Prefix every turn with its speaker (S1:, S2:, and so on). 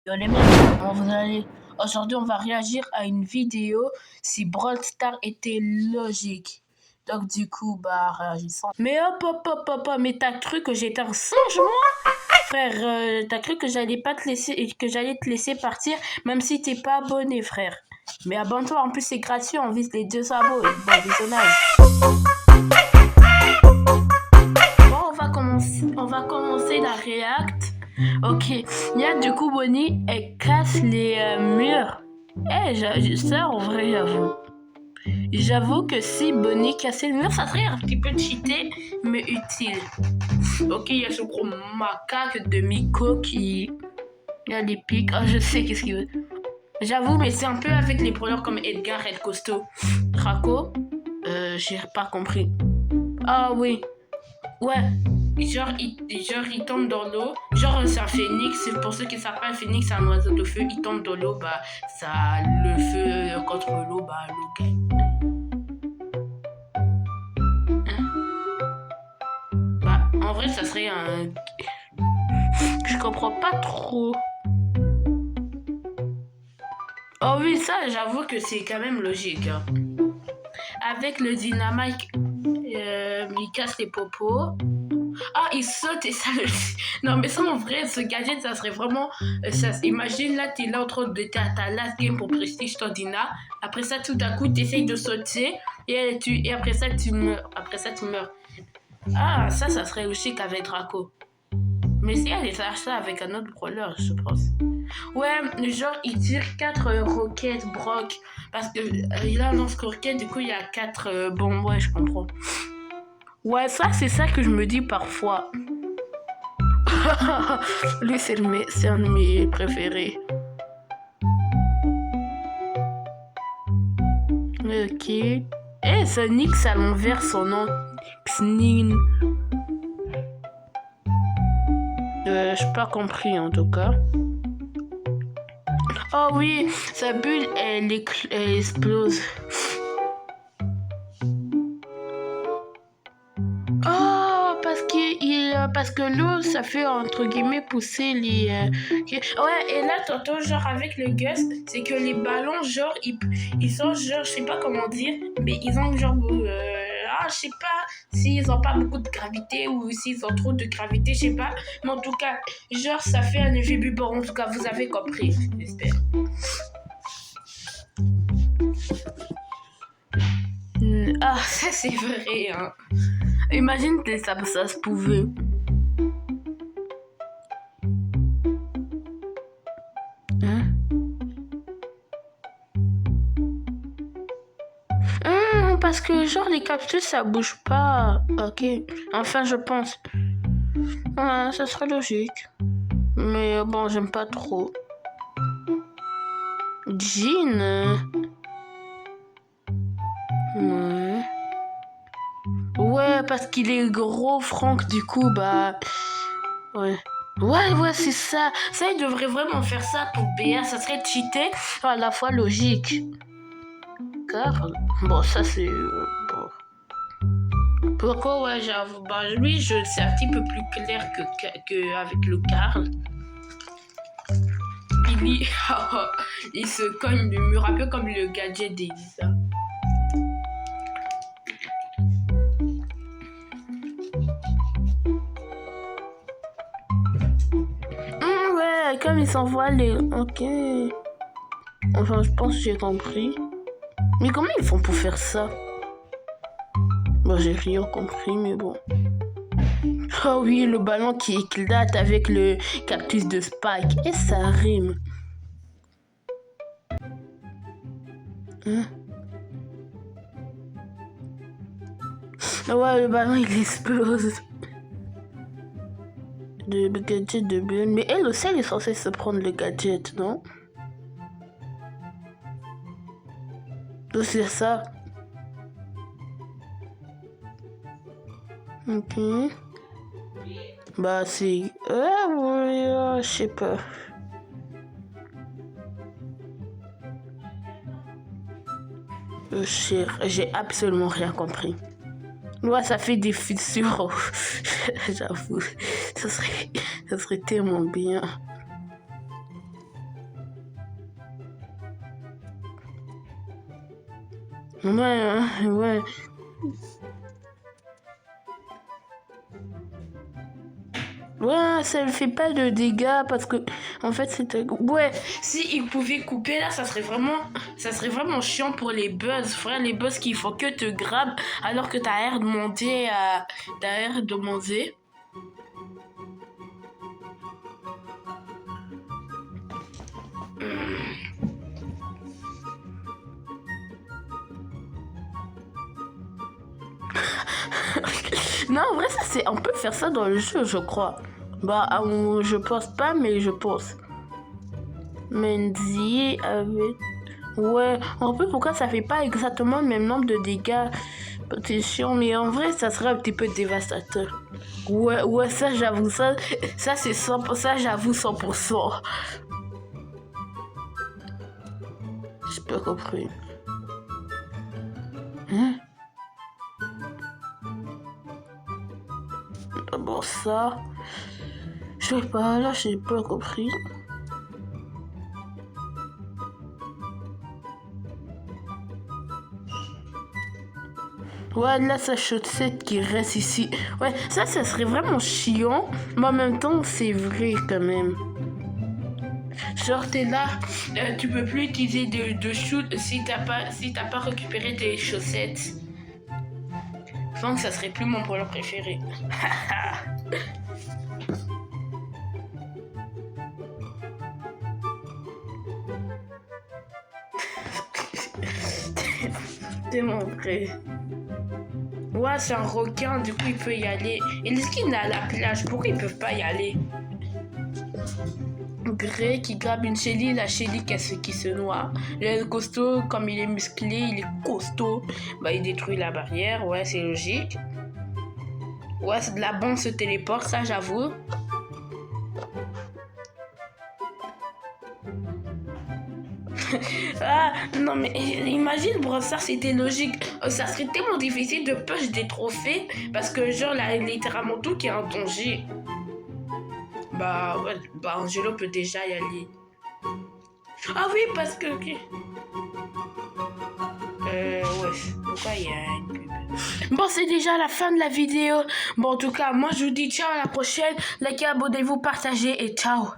S1: Les mecs, comment vous allez? Aujourd'hui, on va réagir à une vidéo si Brawl Stars était logique. Donc, du coup, réagissons. Mais hop, mais t'as cru que j'étais un singe, moi? Frère, t'as cru que j'allais pas te laisser, que j'allais te laisser partir, même si t'es pas abonné, frère. Mais abonne-toi, en plus, c'est gratuit, on vise les 2 abos. Bon visionnage. Bon, on va commencer la react. Ok, il y a du coup Bonnie, elle casse les murs. Ça en vrai, j'avoue. J'avoue que si Bonnie cassait le mur, ça serait un petit peu cheaté, mais utile. Ok, il y a ce gros macaque de Miko qui... Il y a les pics. Oh, je sais qu'est-ce qu'il veut. J'avoue, mais c'est un peu avec les brawlers comme Edgar et le costaud. Draco, j'ai pas compris. Ah oui, ouais. Il tombe dans l'eau. Genre, c'est un phénix. Pour ceux qui savent pas, un phénix, c'est un oiseau de feu. Il tombe dans l'eau, ça, le feu contre l'eau, l'eau gagne. En vrai, ça serait un... Je comprends pas trop. Oh oui, ça, j'avoue que c'est quand même logique. Hein. Avec le dynamite, il casse les popos. Ah, il saute et ça le... Non, mais ça, en vrai, ce gadget, ça serait vraiment... imagine, là, t'es là en train de... T'es à ta last game pour Prestige Tordina. Après ça, tout à coup, t'essayes de sauter. Et après ça, tu meurs. Ah, ça serait logique avec Draco. Mais si elle fait ça avec un autre brawler, je pense. Ouais, genre, il tire 4 roquettes Brock. Parce que il a un lance-roquette, du coup, il y a 4... bon, ouais, je comprends. Ouais, ça, c'est ça que je me dis parfois. Lui, c'est un de mes préférés. Ok. Eh, Sonic, à l'envers, son nom. Xnin. J'ai pas compris, en tout cas. Oh oui, sa bulle, elle explose. Oh, parce que l'eau, ça fait entre guillemets pousser les... Ouais, et là, tantôt, genre avec le Gus, c'est que les ballons, genre, ils sont genre, je sais pas comment dire, mais ils ont genre... je sais pas s'ils ont pas beaucoup de gravité ou s'ils ont trop de gravité, je sais pas. Mais en tout cas, genre, ça fait un effet bubble. En tout cas, vous avez compris, j'espère. Ah, ça c'est vrai, hein. Imagine que ça se pouvait. Hein? Parce que genre les cactus ça bouge pas. Ok. Enfin je pense. Ouais, ça serait logique. Mais bon, j'aime pas trop. Jean. Ouais. Ouais, parce qu'il est gros, Franck, du coup, ouais. Ouais, c'est ça. Ça, il devrait vraiment faire ça pour BA. Ça serait cheaté, à la fois logique. Carl. Bon, ça, c'est... bon. Pourquoi, ouais, j'avoue. Lui, c'est un petit peu plus clair que avec le Carl. Billy, il se cogne du mur, un peu comme le gadget d'Elisa. Ouais, comme il s'envoie les... Ok. Enfin, je pense que j'ai compris. Mais comment ils font pour faire ça? Bon, j'ai rien compris, mais bon. Oh oui, le ballon qui éclate avec le cactus de Spike. Et ça rime. Hein? Ouais, le ballon, il explose. Le gadget de Bull. Mais elle aussi, elle est censée se prendre le gadget, non? Donc c'est ça. Ok. C'est... ouais, je sais pas. J'ai absolument rien compris. Ouais, ça fait des fissures. J'avoue. Ça serait tellement bien. Ouais. Ouais, ça ne fait pas de dégâts parce que, en fait, c'était... Ouais, si ils pouvaient couper là, ça serait vraiment chiant pour les buzz, frère. Les buzz qui font que te grab alors que t'as l'air de monter à... T'as l'air de monter. Non, en vrai, ça c'est... On peut faire ça dans le jeu, je crois. Bah, je pense pas, mais je pense. Mendy avec... Ouais, en fait, pourquoi ça fait pas exactement le même nombre de dégâts? C'est chiant, mais en vrai, ça serait un petit peu dévastateur. Ouais, ça, j'avoue, ça c'est 100%, ça, j'avoue 100%. J'ai pas compris. Hein? D'abord ça. Je sais pas, là, j'ai pas compris. Ouais, là, sa chaussette qui reste ici. Ouais, ça serait vraiment chiant. Mais en même temps, c'est vrai quand même. Genre, t'es là, tu peux plus utiliser de shoot si t'as pas récupéré tes chaussettes. Je pense que ça serait plus mon problème préféré. C'est mon vrai. Ouais, c'est un requin, du coup il peut y aller. Et le skin est à la plage, pourquoi ils peuvent pas y aller? Grey qui grabe une Shelly, la Shelly qui se noie. Le costaud, comme il est musclé, il est costaud, bah il détruit la barrière, ouais c'est logique. Ouais, c'est de la bombe se téléporte, ça j'avoue. Ah, non mais imagine Brossard c'était logique. Ça serait tellement difficile de push des trophées parce que genre là, littéralement tout qui est en danger. Bah ouais, bah Angelo peut déjà y aller. Ah oui, parce que... Ouais, pourquoi il y a une pub? Bon, c'est déjà la fin de la vidéo. Bon, en tout cas, moi je vous dis ciao à la prochaine. Likez, abonnez-vous, partagez et ciao.